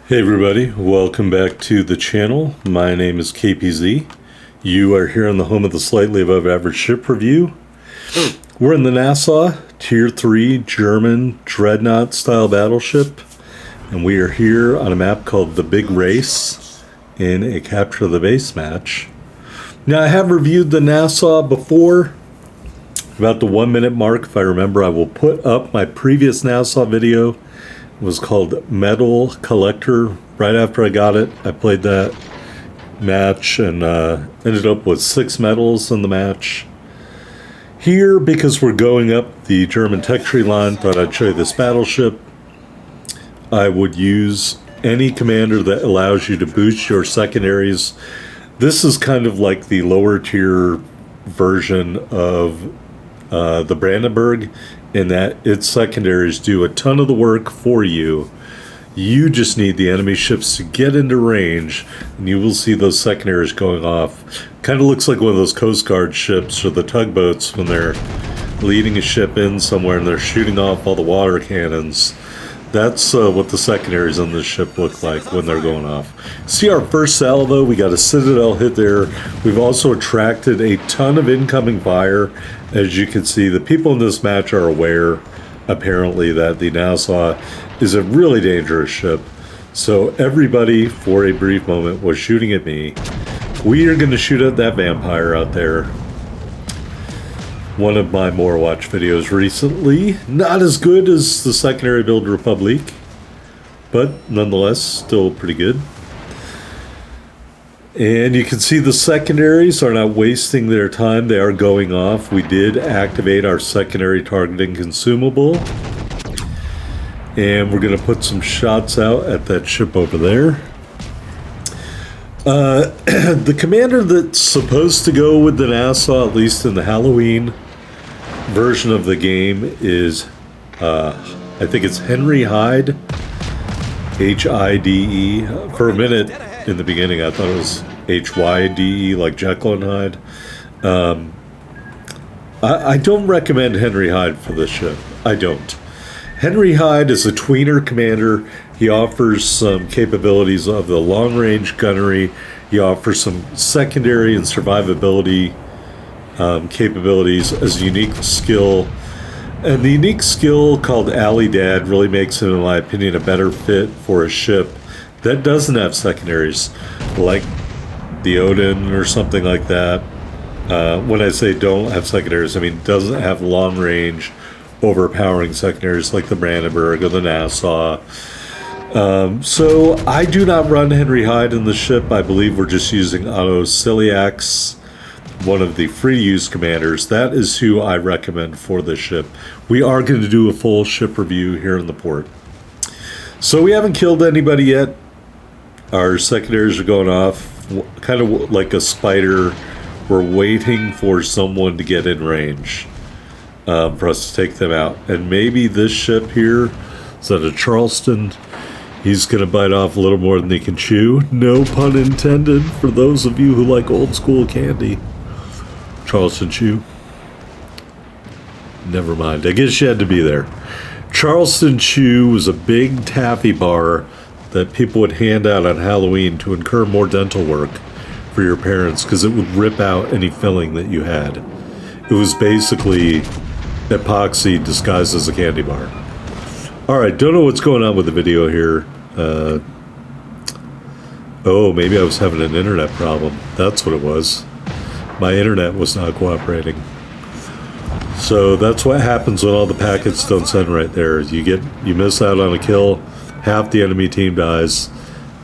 Hey everybody, welcome back to the channel. My name is KPZ. You are here on the home of the slightly above average ship review. We're in the Nassau Tier 3 German Dreadnought style battleship, and we are here on a map called the Big Race in a capture the base match. Now, I have reviewed the Nassau before, about the 1 minute mark if I remember. I will put up my previous Nassau video. It was called Medal Collector. Right after I got it, I played that match and ended up with 6 medals in the match. Here, because we're going up the German tech tree line, thought I'd show you this battleship. I would use any commander that allows you to boost your secondaries. This is kind of like the lower tier version of the Brandenburg, in that its secondaries do a ton of the work for you. You just need the enemy ships to get into range, and you will see those secondaries going off. Kind of looks like one of those Coast Guard ships or the tugboats when they're leading a ship in somewhere and they're shooting off all the water cannons. That's what the secondaries on this ship look like when they're going off. See our first salvo, we got a Citadel hit there. We've also attracted a ton of incoming fire. As you can see, the people in this match are aware, apparently, that the Nassau is a really dangerous ship. So everybody, for a brief moment, was shooting at me. We are going to shoot at that vampire out there. One of my more watched videos recently. Not as good as the secondary build Republic, but nonetheless, still pretty good. And you can see the secondaries are not wasting their time. They are going off. We did activate our secondary targeting consumable. And we're going to put some shots out at that ship over there. The commander that's supposed to go with the Nassau, at least in the Halloween version of the game, is I think it's Henry Hyde, H-I-D-E. For a minute in the beginning I thought it was H-Y-D-E, like Jekyll and Hyde. I don't recommend Henry Hyde for this ship. I don't. Henry Hyde is a tweener commander. He offers some capabilities of the long-range gunnery. He offers some secondary and survivability capabilities as a unique skill. And the unique skill called Alley Dad really makes him, in my opinion, a better fit for a ship that doesn't have secondaries, like the Odin or something like that. When I say don't have secondaries, I mean doesn't have long-range, overpowering secondaries like the Brandenburg or the Nassau. So I do not run Henry Hyde in the ship. I believe we're just using Otto Ciliax, one of the free-to-use commanders. That is who I recommend for this ship. We are going to do a full ship review here in the port. So we haven't killed anybody yet. Our secondaries are going off, kind of like a spider. We're waiting for someone to get in range for us to take them out. And maybe this ship here, is that a Charleston? He's going to bite off a little more than he can chew. No pun intended for those of you who like old school candy. Charleston Chew. Never mind. I guess you had to be there. Charleston Chew was a big taffy bar that people would hand out on Halloween to incur more dental work for your parents, because it would rip out any filling that you had. It was basically epoxy disguised as a candy bar. Alright, don't know what's going on with the video here. Oh, maybe I was having an internet problem. That's what it was. My internet was not cooperating. So that's what happens when all the packets don't send right there. You miss out on a kill, half the enemy team dies,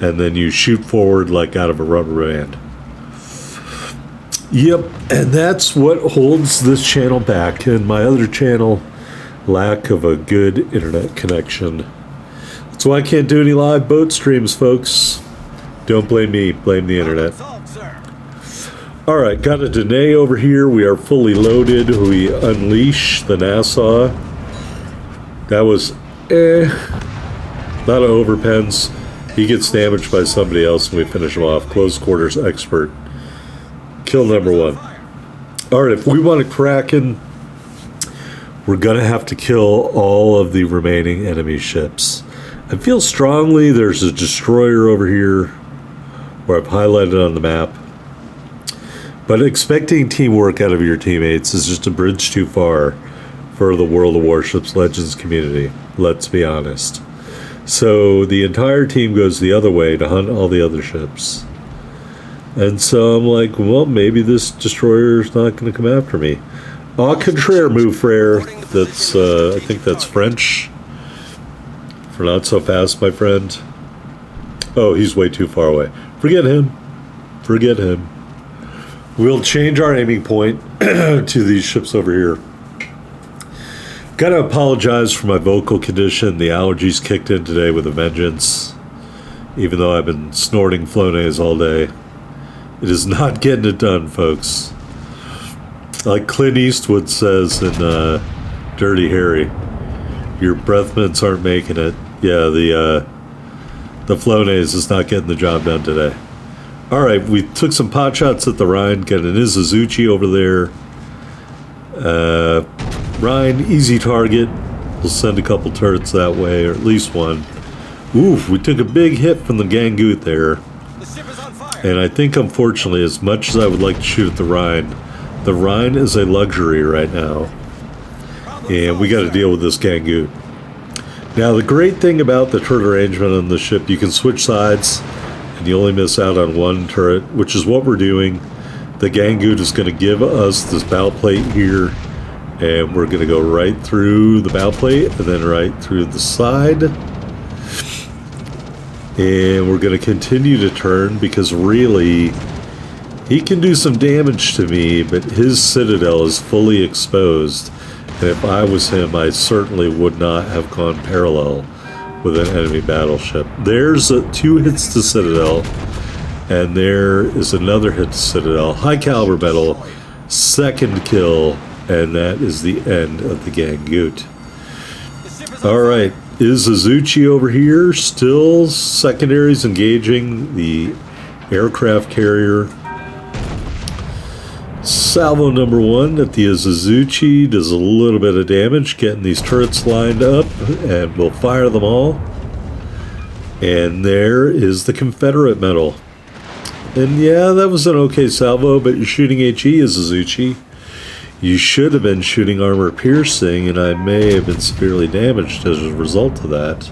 and then you shoot forward like out of a rubber band. Yep, and that's what holds this channel back, and my other channel, lack of a good internet connection. That's why I can't do any live boat streams, folks. Don't blame me, blame the internet. Alright, got a Danae over here. We are fully loaded. We unleash the Nassau. That was a lot of overpens. He gets damaged by somebody else and we finish him off. Close quarters expert. Kill number 1. Alright, if we want to Kraken, we're going to have to kill all of the remaining enemy ships. I feel strongly there's a destroyer over here where I've highlighted on the map. But expecting teamwork out of your teammates is just a bridge too far for the World of Warships Legends community. Let's be honest. So the entire team goes the other way to hunt all the other ships. And so I'm like, well, maybe this destroyer's not going to come after me. Au contraire, mon frère. That's, I think that's French. For not so fast, my friend. Oh, he's way too far away. Forget him. Forget him. We'll change our aiming point to these ships over here. Gotta apologize for my vocal condition. The allergies kicked in today with a vengeance. Even though I've been snorting Flonase all day. It is not getting it done, folks. Like Clint Eastwood says in Dirty Harry, your breath mints aren't making it. Yeah, the Flonase is not getting the job done today. Alright, we took some pot shots at the Rhine, got an Izuzuchi over there. Rhine, easy target. We'll send a couple turrets that way, or at least one. Oof, we took a big hit from the Gangoot there. And I think, unfortunately, as much as I would like to shoot at the Rhine is a luxury right now. And we got to deal with this Gangoot. Now, the great thing about the turret arrangement on the ship, you can switch sides, and you only miss out on one turret, which is what we're doing. The Gangoot is going to give us this bow plate here, and we're going to go right through the bow plate, and then right through the side. And we're going to continue to turn, because really, he can do some damage to me, but his citadel is fully exposed. And if I was him, I certainly would not have gone parallel with an enemy battleship. There's 2 hits to citadel, and there is another hit to citadel. High caliber metal, second kill, and that is the end of the Gangoot. Alright, Izuzuchi over here, still secondaries engaging the aircraft carrier. Salvo number 1 at the Izuzuchi does a little bit of damage, getting these turrets lined up, and we'll fire them all. And there is the Confederate medal. And yeah, that was an okay salvo, but you're shooting HE, Izuzuchi. You should have been shooting armor piercing, and I may have been severely damaged as a result of that.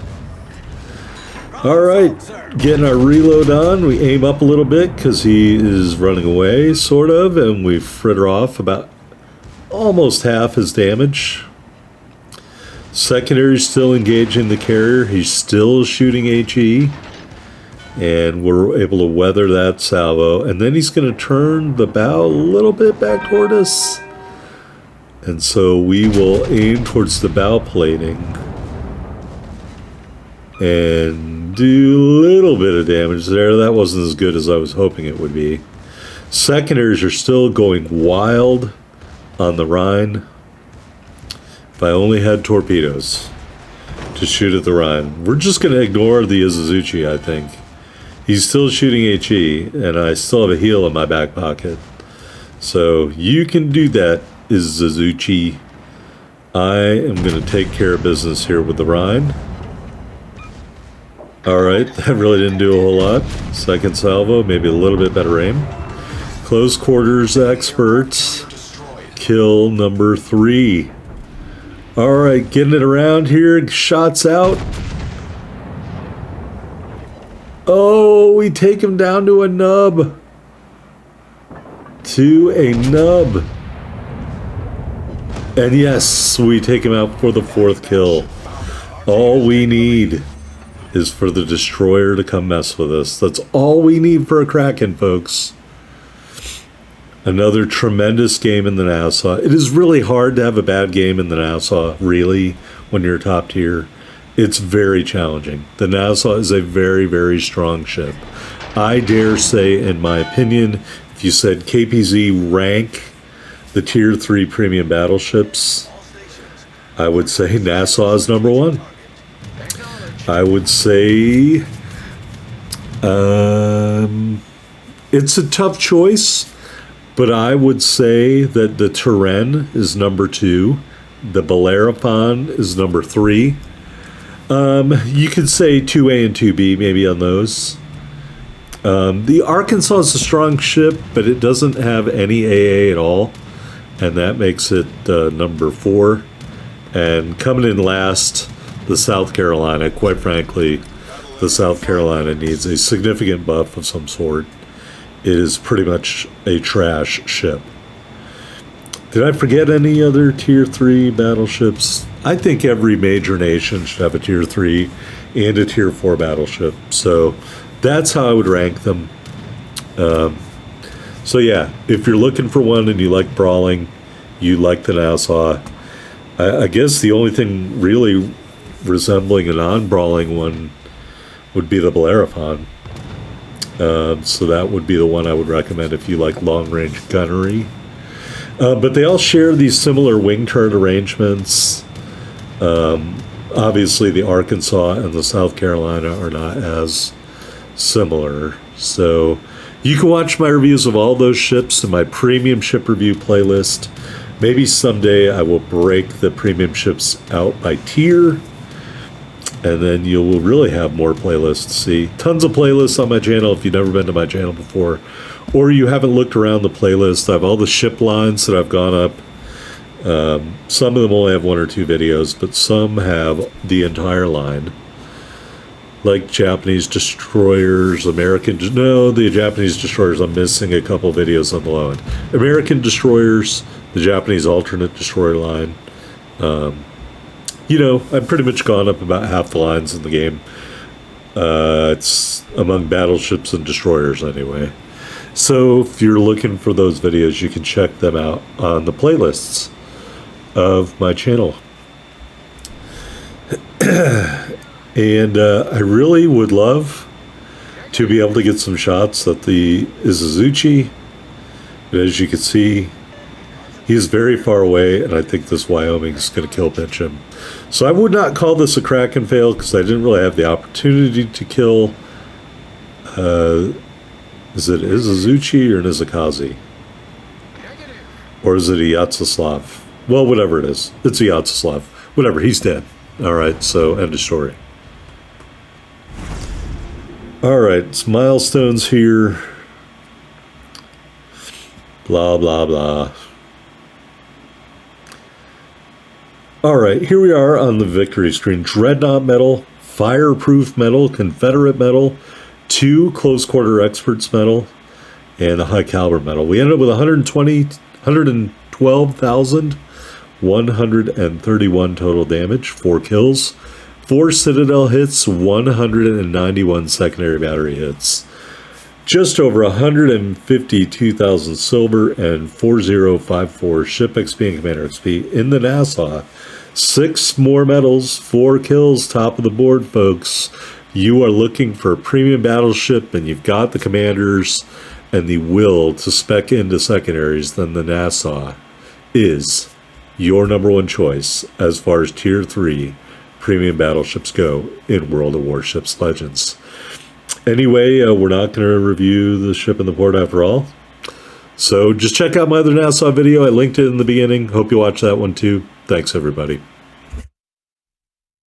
Alright, getting our reload on. We aim up a little bit because he is running away, sort of, and we fritter off about almost half his damage. Secondary still engaging the carrier. He's still shooting HE, and we're able to weather that salvo. And then he's going to turn the bow a little bit back toward us. And so we will aim towards the bow plating and do a little bit of damage there. That wasn't as good as I was hoping it would be. Secondaries are still going wild on the Rhine. If I only had torpedoes to shoot at the Rhine. We're just going to ignore the Izuzuchi, I think. He's still shooting HE, and I still have a heal in my back pocket. So you can do that, Izuzuchi. I am going to take care of business here with the Rhine. Alright, that really didn't do a whole lot. Second salvo, maybe a little bit better aim. Close quarters experts. Kill number 3. Alright, getting it around here. Shots out. Oh, we take him down to a nub. To a nub. And yes, we take him out for the 4th kill. All we need is for the destroyer to come mess with us. That's all we need for a Kraken, folks. Another tremendous game in the Nassau. It is really hard to have a bad game in the Nassau, really, when you're top tier. It's very challenging. The Nassau is a very, very strong ship. I dare say, in my opinion, if you said KPZ rank the tier 3 premium battleships, I would say Nassau is number 1. I would say it's a tough choice, but I would say that the Turenne is number 2. The Bellerophon is number 3. You could say 2A and 2B maybe on those. The Arkansas is a strong ship, but it doesn't have any AA at all, and that makes it number 4. And coming in last, the South Carolina. Quite frankly, the South Carolina needs a significant buff of some sort. It is pretty much a trash ship. Did I forget any other Tier 3 battleships? I think every major nation should have a Tier 3 and a Tier 4 battleship. So that's how I would rank them. So yeah, if you're looking for one and you like brawling, you like the Nassau. I guess the only thing really resembling a non-brawling one would be the Bellerophon. So that would be the one I would recommend if you like long-range gunnery. But they all share these similar wing turret arrangements. Obviously, the Arkansas and the South Carolina are not as similar. So you can watch my reviews of all those ships in my premium ship review playlist. Maybe someday I will break the premium ships out by tier, and then you will really have more playlists to see. Tons of playlists on my channel if you've never been to my channel before, or you haven't looked around the playlist. I have all the ship lines that I've gone up. Some of them only have 1 or 2 videos, but some have the entire line. Like Japanese destroyers, the Japanese destroyers, I'm missing a couple videos on the low end. American destroyers, the Japanese alternate destroyer line. I've pretty much gone up about half the lines in the game. It's among battleships and destroyers anyway. So if you're looking for those videos, you can check them out on the playlists of my channel. And I really would love to be able to get some shots at the Izuzuchi. But as you can see, he's very far away, and I think this Wyoming is going to kill pinch him. So I would not call this a Kraken fail because I didn't really have the opportunity to kill. Is it Izuzuchi or Nizakazi? Or is it a Yatsuslav? Well, whatever it is. It's a Yatsuslav. Whatever, he's dead. All right, so end of story. All right, it's milestones here. Blah, blah, blah. All right, here we are on the victory screen. Dreadnought medal, fireproof medal, Confederate medal, 2 close quarter experts medal, and a high caliber medal. We ended up with 112,131 total damage, 4 kills, 4 Citadel hits, 191 secondary battery hits. Just over 152,000 silver and 4054 ship XP and commander XP in the Nassau. 6 more medals, 4 kills, top of the board, folks. You are looking for a premium battleship and you've got the commanders and the will to spec into secondaries, then the Nassau is your #1 choice as far as Tier 3 premium battleships go in World of Warships Legends. Anyway, we're not going to review the ship in the port after all. So just check out my other Nassau video. I linked it in the beginning. Hope you watch that one too. Thanks, everybody.